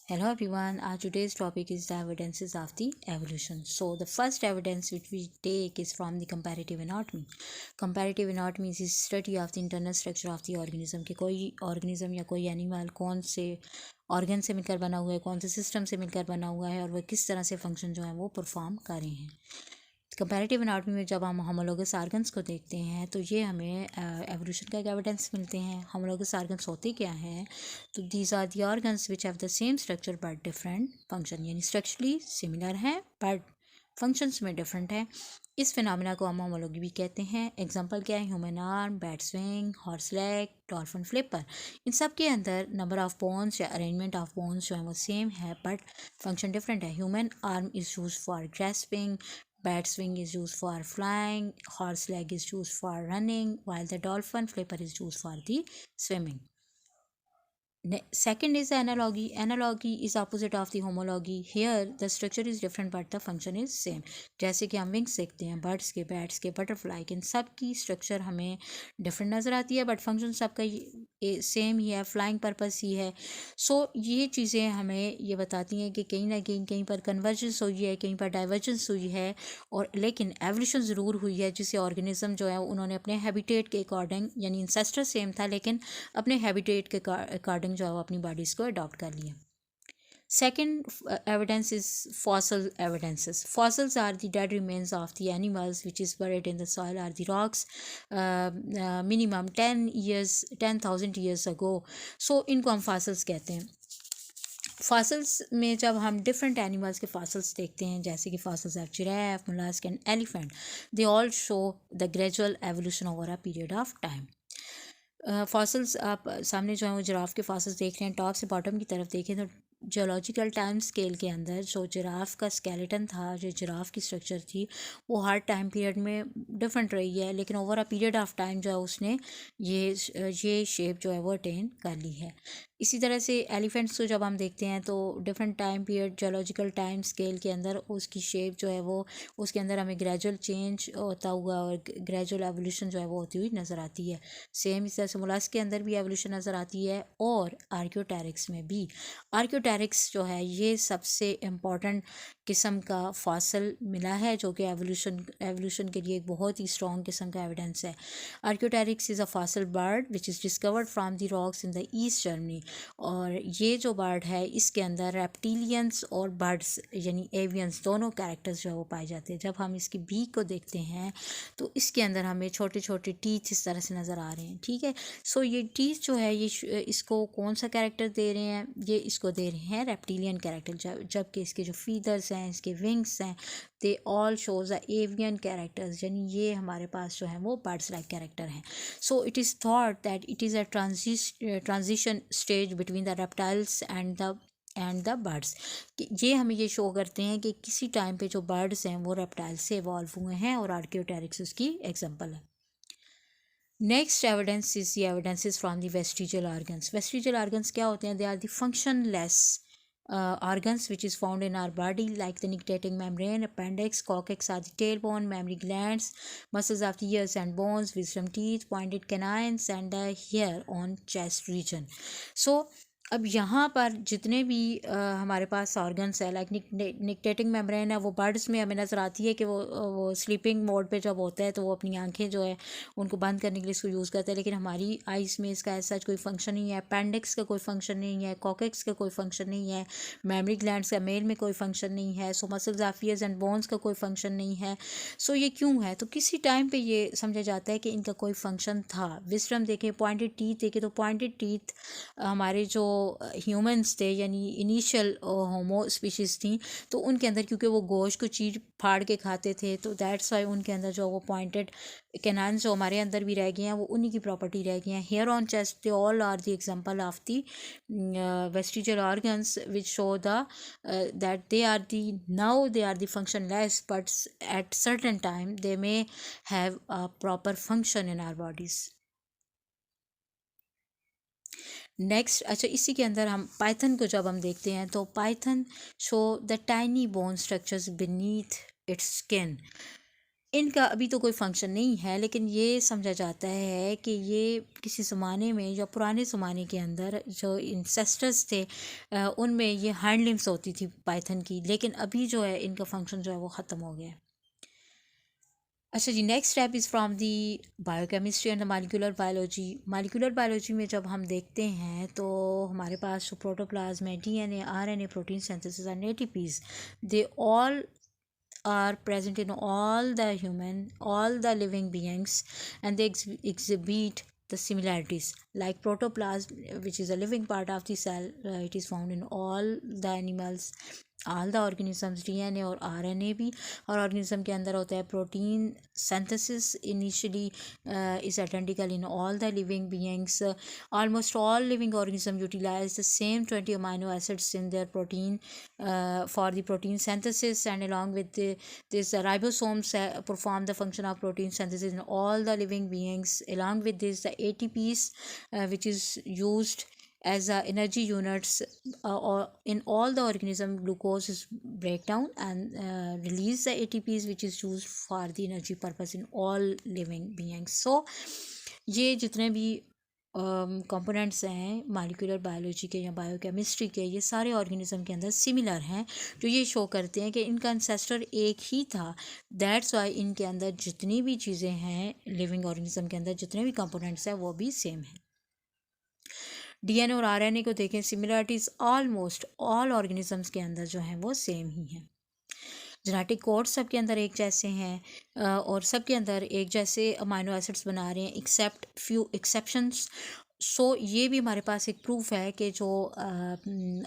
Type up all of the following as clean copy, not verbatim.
Hello everyone, our today's topic is the evidences of the evolution. So the first evidence which we take is from the comparative anatomy. Comparative anatomy is the study of the internal structure of the organism कि कोई organism या कोई animal कौन से organ से मिलकर बना हुआ है, कौन से system से मिलकर बना हुआ है और वह किस तरह से function जो है वो perform कर रहे हैं. कंपैरेटिव एनाटॉमी में जब हम होमोलोगस आर्गन्स को देखते हैं तो ये हमें एवोल्यूशन का एक एविडेंस मिलते हैं. होमोलोगस आर्गन्स होते क्या हैं? तो these are the organs which have the same structure but different function, यानी स्ट्रक्चरली सिमिलर हैं बट फंक्शंस में डिफरेंट है. इस फिनोमिना को हम होमोलॉगी भी कहते हैं. एग्जांपल क्या है? Human arm, bat swing, horse leg, dolphin flipper. इन सब के अंदर नंबर ऑफ बोन्स या अरेंजमेंट ऑफ बोन्स जो है वो सेम है बट फंक्शन डिफरेंट है. Human arm is use for grasping, bat swing is used for flying, horse leg is used for running, while the dolphin flipper is used for the swimming. Second is the analogy. Analogy is opposite of the homology. Here the structure is different but the function is same. जैसे कि हम wings देखते हैं birds के, bats के, butterfly के, इन सब की स्ट्रक्चर हमें डिफरेंट नज़र आती है बट फंक्शन सबका सेम ही है, फ्लाइंग पर्पस ही है. सो ये चीज़ें हमें ये बताती हैं कि कहीं ना कहीं पर कन्वर्जेंस हुई है, कहीं पर डाइवर्जेंस हुई है, और लेकिन एवोल्यूशन ज़रूर हुई है जिससे ऑर्गेनिज्म जो है उन्होंने अपने हैबिटेट के अकॉर्डिंग, यानी इंसेस्टर सेम था लेकिन अपने हैबिटेट के अकॉर्डिंग जो है वो अपनी बॉडीज़ को अडॉप्ट कर लिया. Second evidence is fossil evidences. Fossils are the dead remains of the animals which is buried in the soil or the rocks minimum 10,000 years ago. So इनको हम fossils कहते हैं. फॉसल्स में जब हम डिफरेंट एनिमल्स के फॉसल्स देखते हैं, जैसे कि fossils of giraffe, mollusc and elephant, they all show the gradual evolution over a period of time. Fossils आप सामने जो है वो जिराफ के फॉसल्स देख रहे हैं. टॉप से बॉटम की तरफ देखें तो जियोलॉजिकल टाइम स्केल के अंदर जो जिराफ का स्केलेटन था, जो जिराफ की स्ट्रक्चर थी, वो हर टाइम पीरियड में डिफरेंट रही है लेकिन over a period of time जो है उसने ये शेप जो है वो अटेन कर ली है. इसी तरह से एलिफेंट्स को जब हम देखते हैं तो different time period geological time scale के अंदर उसकी शेप जो है वो, उसके अंदर हमें ग्रेजुअल चेंज होता हुआ और ग्रेजुअल एवोल्यूशन जो है वो होती हुई नज़र आती है. सेम इस तरह से मोलस्क के अंदर भी एवोल्यूशन नज़र आती है और आर्कियोटेरिक्स में भी. आर्कियोटेरिक्स जो है ये सबसे इम्पॉर्टेंट किस्म का फॉसल मिला है जो कि एवोल्यूशन के लिए एक बहुत ही स्ट्रॉन्ग किस्म का एविडेंस है. Archaeopteryx is a fossil bird which is discovered from the rocks in the east Germany. और ये जो बर्ड है इसके अंदर रेप्टिलियंस और बर्ड्स यानी एवियंस दोनों कैरेक्टर्स जो है वो पाए जाते हैं. जब हम इसकी बीक को देखते हैं तो इसके अंदर हमें छोटे छोटे टीथ इस तरह से नज़र आ रहे हैं. ठीक है. सो ये टीथ जो है ये इसको कौन सा कैरेक्टर दे रहे हैं? ये इसको दे रहे हैं रेप्टिलियन कैरेक्टर, जबकि इसके जो फीदर्स हैं, इसके विंग्स हैं, they all shows the avian characters, यानी ये हमारे पास जो है वो बर्ड्स लाइक कैरेक्टर हैं. So it is thought that it is a transition stage between the reptiles and the birds. ये हमें ये शो करते हैं कि किसी टाइम पे जो बर्ड्स हैं वो रेप्टाइल से इवॉल्व हुए हैं और आर्कियोटेरिक्स उसकी एग्जांपल है. Next evidence is the evidences from the vestigial organs. Vestigial organs क्या होते हैं? They are the functionless organs which is found in our body like the nictitating membrane, appendix, coccyx are the tailbone, mammary glands, muscles of the ears and bones, wisdom teeth, pointed canines and the hair on chest region. So अब यहाँ पर जितने भी हमारे पास organs है like nictitating membrane है, वो birds में हमें नज़र आती है कि वो स्लीपिंग मोड पे जब होता है तो वो अपनी आंखें जो है उनको बंद करने के लिए इसको यूज़ करता है, लेकिन हमारी आइज़ में इसका ऐसा कोई फंक्शन नहीं है. अपेंडिक्स का कोई फंक्शन नहीं है, कॉकेक्स का कोई फंक्शन नहीं है, मेमरी ग्लैंड्स का मेल में कोई फंक्शन नहीं है, so muscles of ears and bones का कोई फंक्शन नहीं है. सो ये क्यों है? तो किसी टाइम पे ये समझा जाता है कि इनका कोई फंक्शन था. विस्डम देखें, पॉइंटेड टीथ देखें तो पॉइंटेड टीथ हमारे जो ह्यूमंस थे यानी इनिशियल होमो स्पीशीज़ थी तो उनके अंदर, क्योंकि वो गोश्त को चीर फाड़ के खाते थे तो दैट्स वाई उनके अंदर जो वो पॉइंटेड कैनान्स जो हमारे अंदर भी रह गए हैं वो उन्हीं की प्रॉपर्टी रह गई हैं. Hair on chest they all are the example of the vestigial organs which show the that they are the functionless but at certain time they may have a proper function in our bodies. Next, अच्छा इसी के अंदर हम Python को जब हम देखते हैं तो Python show the tiny bone structures beneath it's skin. इनका अभी तो कोई फंक्शन नहीं है, लेकिन ये समझा जाता है कि ये किसी ज़माने में या पुराने ज़माने के अंदर जो इंसेस्टर्स थे उनमें ये हैंड लिम्स होती थी पाइथन की, लेकिन अभी जो है इनका फंक्शन जो है वो ख़त्म हो गया है। अच्छा जी, next step is from the biochemistry and the molecular biology. Molecular biology में जब हम देखते हैं तो हमारे पास जो प्रोटोप्लाज्म है, DNA, RNA, protein synthesis and ATPs, they all are present in all the living beings, and they exhibit the similarities. Like protoplasm, which is a living part of the cell, it is found in all the animals, all the organisms. DNA और RNA भी और organism के अंदर होता है। Protein synthesis initially is identical in all the living beings. Almost all living organisms utilize the same 20 amino acids in their protein for the protein synthesis, and along with this ribosomes perform the function of protein synthesis in all the living beings. Along with this, the ATPs, which is used as energy units or in all the organism, glucose is breakdown and release the ATPs, which is used for the energy purpose in all living beings. So ये जितने भी components हैं molecular biology के या biochemistry के, ये सारे organism के अंदर सिमिलर हैं, जो ये शो करते हैं कि इनका एंसेस्टर एक ही था। दैट्स वाई इनके अंदर जितनी भी चीज़ें हैं लिविंग ऑर्गेनिज्म के अंदर, जितने भी कंपोनेंट्स हैं वो भी सेम हैं। डीएनए और आरएनए को देखें, सिमिलरिटीज़ ऑलमोस्ट ऑल ऑर्गेनिजम्स के अंदर जो हैं वो सेम ही हैं। जेनेटिक कोड सब के अंदर एक जैसे हैं और सब के अंदर एक जैसे अमाइनो एसिड्स बना रहे हैं, एक्सेप्ट फ्यू एक्सेप्शंस। सो ये भी हमारे पास एक प्रूफ है कि जो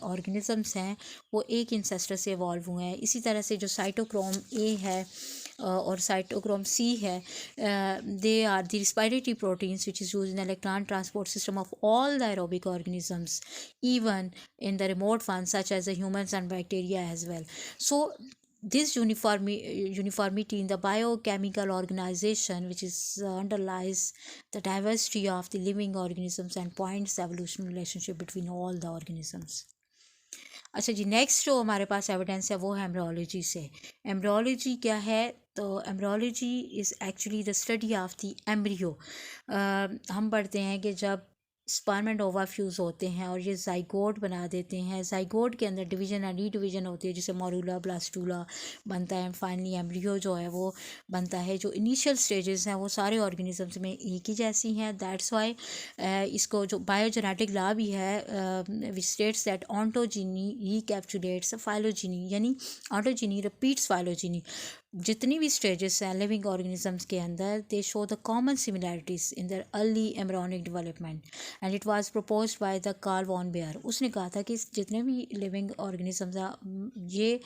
ऑर्गेनिजम्स हैं वो एक इंसेस्टर से इवॉल्व हुए हैं। इसी तरह से जो साइटोक्रोम ए है और साइटोक्रोम सी है, they are the respiratory proteins which is use in electron transport system of all the aerobic organisms, even in the remote ones such as the humans and bacteria as well. So this uniformity in the biochemical organization, which is underlies the diversity of the living organisms and points the evolutionary relationship between all the organisms. अच्छा जी, next जो हमारे पास evidence है वो है embryology से। Embryology क्या है? तो embryology is actually the study of the embryo. हम पढ़ते हैं कि जब स्पर्म एंड ओवा फ्यूज़ होते हैं और ये जाइगोट बना देते हैं, जाइगोट के अंदर डिवीजन एंड री डिवीजन होती है, जिसे मोरूला ब्लास्टूला बनता है, एंड फाइनली एम्ब्रियो जो है वो बनता है। जो इनिशियल स्टेजेस हैं वो सारे ऑर्गेनिजम्स में एक ही जैसी हैं। दैट्स वाई इसको जो बायोजेनेटिक लॉ भी है विच स्टेट्स दैट ऑन्टोजीनी रिकैप्चुलेट्स फाइलोजीनी, यानी ऑन्टोजीनी रिपीट्स फाइलोजीनी। जितनी भी स्टेजेस हैं लिविंग ऑर्गेनिजम्स के अंदर, they show the common similarities in their early embryonic development, and it was proposed by the Karl von Baer. उसने कहा था कि जितने भी लिविंग ऑर्गेनिजम्स हैं ये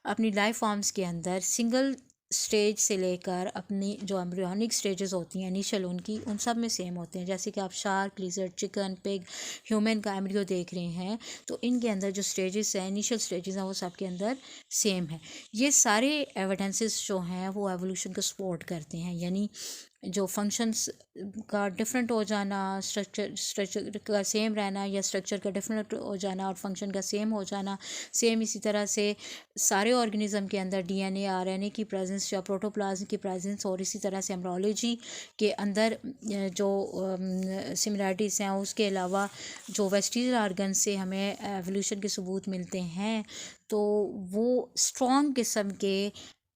अपनी लाइफ फॉर्म्स के अंदर सिंगल स्टेज से लेकर अपनी जो एम्ब्रियोनिक स्टेजेस होती हैं इनिशियल उनकी, उन सब में सेम होते हैं। जैसे कि आप shark, lizard, chicken, pig, human का एम्ब्रियो देख रहे हैं, तो इनके अंदर जो स्टेजेस हैं, इनिशियल स्टेजेस हैं, वो सब के अंदर सेम है। ये सारे एविडेंसेस जो हैं वो एवोल्यूशन को सपोर्ट करते हैं, यानी जो फंक्शंस का डिफरेंट हो जाना, स्ट्रक्चर का सेम रहना, या स्ट्रक्चर का डिफरेंट हो जाना और फंक्शन का सेम हो जाना, सेम इसी तरह से सारे ऑर्गेनिज्म के अंदर डीएनए, आरएनए की प्रेजेंस या प्रोटोप्लाज्म की प्रेजेंस, और इसी तरह से एम्ब्रियोलॉजी के अंदर जो सिमिलरिटीज़ हैं, उसके अलावा जो वेस्टिजियल ऑर्गन से हमें एवोल्यूशन के सबूत मिलते हैं, तो वो स्ट्रॉन्ग किस्म के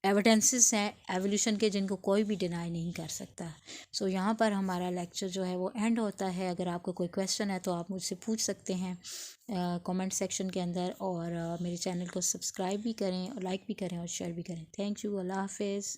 एविडेंसेस हैं एवोल्यूशन के, जिनको कोई भी डिनाई नहीं कर सकता। सो यहाँ पर हमारा लेक्चर जो है वो एंड होता है। अगर आपको कोई क्वेश्चन है तो आप मुझसे पूछ सकते हैं कमेंट सेक्शन के अंदर, और मेरे चैनल को सब्सक्राइब भी करें और लाइक भी करें और शेयर भी करें। Thank you. अल्लाह हाफिज़।